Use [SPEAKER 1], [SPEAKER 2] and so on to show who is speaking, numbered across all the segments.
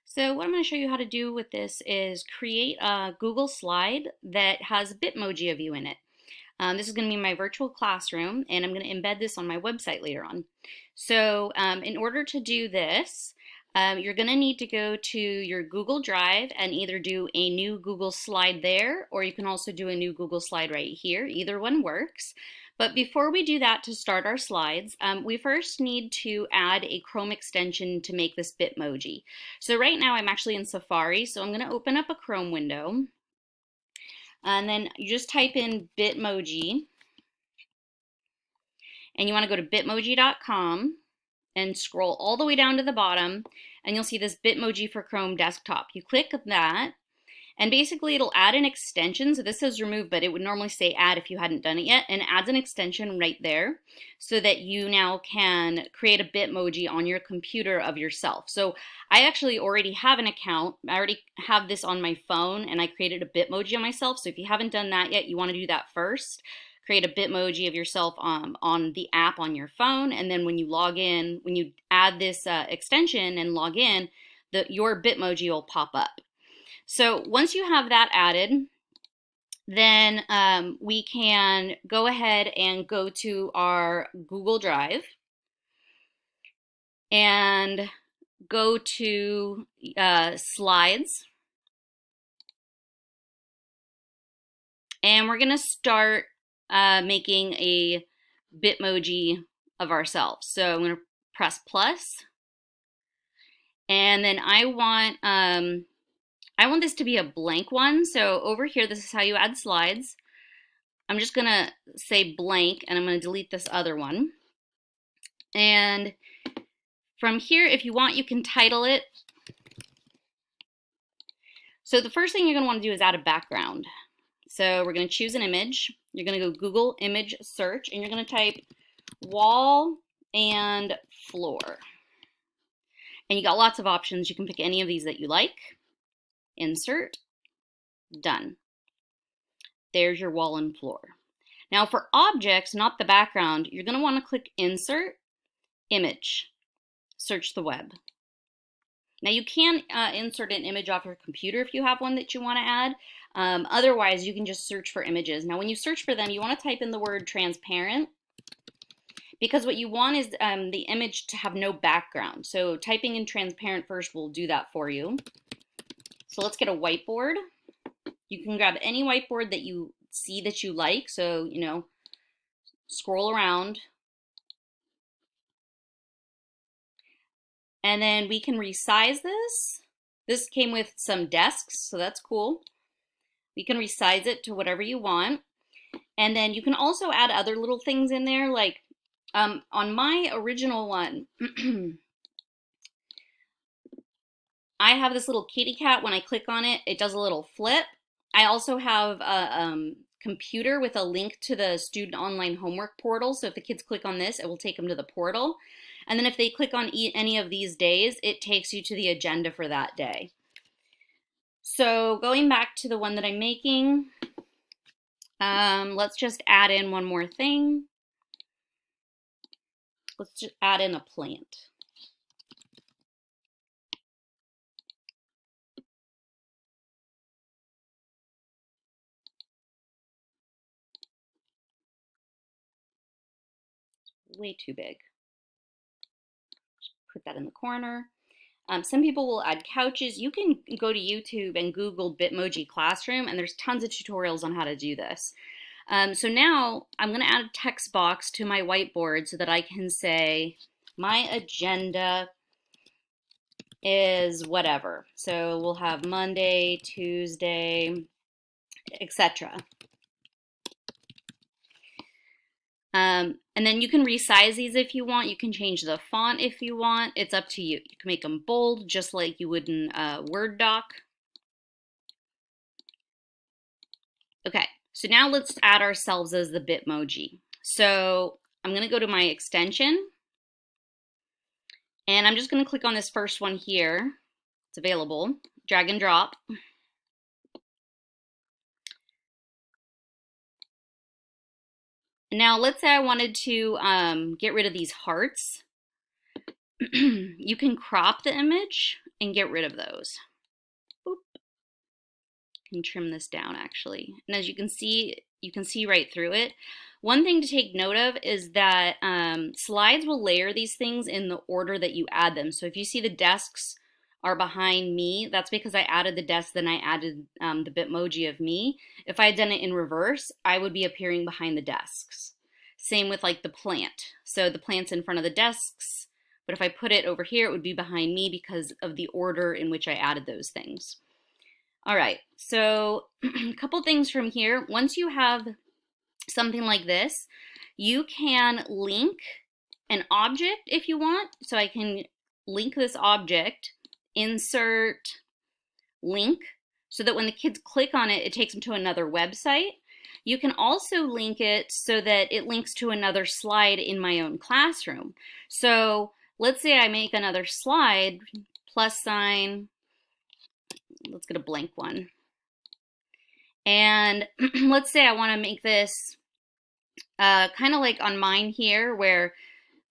[SPEAKER 1] So what I'm going to show you how to do with this is create a Google slide that has Bitmoji of you in it. This is going to be my virtual classroom, and I'm going to embed this on my website later on. So in order to do this, you're going to need to go to your Google Drive and either do a new Google slide there, or you can also do a new Google slide right here. Either one works. But before we do that to start our slides, we first need to add a Chrome extension to make this Bitmoji. So right now I'm actually in Safari, so I'm going to open up a Chrome window. And then you just type in Bitmoji. And you want to go to bitmoji.com and scroll all the way down to the bottom, and you'll see this Bitmoji for Chrome desktop. You click that, and basically it'll add an extension. So this says remove, but it would normally say add if you hadn't done it yet, and it adds an extension right there so that you now can create a Bitmoji on your computer of yourself. So I actually already have an account. I already have this on my phone, and I created a Bitmoji on myself. So if you haven't done that yet, you want to do that first. Create a Bitmoji of yourself on the app on your phone, and then when you log in, when you add this extension and log in, your Bitmoji will pop up. So once you have that added, then we can go ahead and go to our Google Drive and go to slides. And we're going to start making a Bitmoji of ourselves. So I'm going to press plus, and then I want this to be a blank one. So over here, this is how you add slides. I'm just going to say blank, and I'm going to delete this other one. And from here, if you want, you can title it. So the first thing you're going to want to do is add a background. So we're going to choose an image. You're going to go Google image search, and you're going to type wall and floor. And you got lots of options. You can pick any of these that you like. Insert, done. There's your wall and floor. Now for objects, not the background, you're going to want to click insert, image, search the web. Now you can insert an image off your computer if you have one that you want to add. Otherwise, you can just search for images. Now when you search for them, you want to type in the word transparent, because what you want is the image to have no background. So typing in transparent first will do that for you. So let's get a whiteboard. You can grab any whiteboard that you see that you like. So, scroll around. And then we can resize this. This came with some desks, so that's cool. We can resize it to whatever you want. And then you can also add other little things in there, like on my original one, I have this little kitty cat. When I click on it, it does a little flip. I also have a computer with a link to the student online homework portal. So if the kids click on this, it will take them to the portal. And then if they click on any of these days, it takes you to the agenda for that day. So going back to the one that I'm making, let's just add in one more thing. Let's just add in a plant. Way too big. Just put that in the corner. Some people will add couches. You can go to YouTube and Google Bitmoji Classroom, and there's tons of tutorials on how to do this. So now I'm going to add a text box to my whiteboard so that I can say my agenda is whatever. So we'll have Monday, Tuesday, etc. And then you can resize these if you want. You can change the font if you want. It's up to you. You can make them bold just like you would in a Word doc. Okay, so now let's add ourselves as the Bitmoji. So I'm going to go to my extension, and I'm just going to click on this first one here. It's available. Drag and drop. Now let's say I wanted to get rid of these hearts. You can crop the image, and get rid of those. Boop. Can trim this down actually. And as you can see right through it. One thing to take note of is that slides will layer these things in the order that you add them. So if you see the desks are behind me, that's because I added the desk, then I added the bitmoji of me. If I had done it in reverse, I would be appearing behind the desks. Same with like the plant. So the plant's in front of the desks, but if I put it over here, it would be behind me because of the order in which I added those things. All right, so a couple things from here. Once you have something like this, you can link an object if you want. So I can link this object, insert link, so that when the kids click on it, it takes them to another website. You can also link it so that it links to another slide in my own classroom. So let's say I make another slide, plus sign, let's get a blank one. And let's say I want to make this kind of like on mine here, where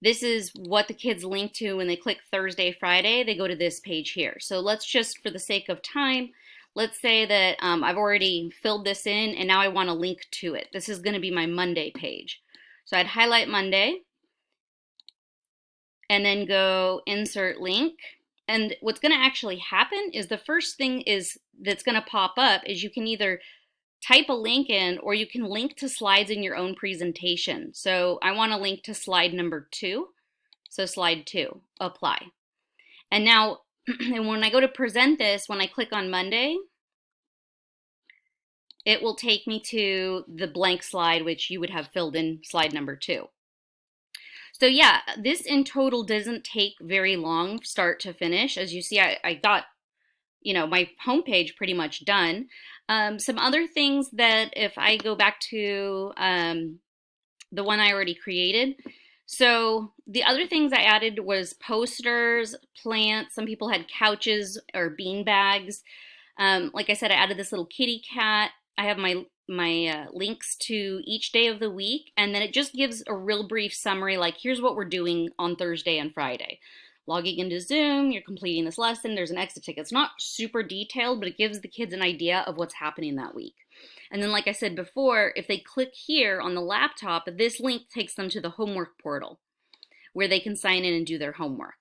[SPEAKER 1] this is what the kids link to when they click Thursday, Friday, they go to this page here. So let's just, for the sake of time, let's say that I've already filled this in and now I want to link to it. This is going to be my Monday page. So I'd highlight Monday and then go insert link. And what's going to actually happen is the first thing is that's going to pop up is you can either type a link in or you can link to slides in your own presentation. So I want to link to slide number 2. So slide 2, apply. And now and when I go to present this, when I click on Monday, it will take me to the blank slide, which you would have filled in slide number 2. So yeah, this in total doesn't take very long start to finish. As you see, I got, my homepage pretty much done. Some other things that if I go back to the one I already created. So the other things I added was posters, plants. Some people had couches or bean bags. Like I said, I added this little kitty cat. I have my links to each day of the week, and then it just gives a real brief summary, like here's what we're doing on Thursday and Friday. Logging into Zoom, you're completing this lesson, there's an exit ticket. It's not super detailed, but it gives the kids an idea of what's happening that week. And then like I said before, if they click here on the laptop, this link takes them to the homework portal where they can sign in and do their homework.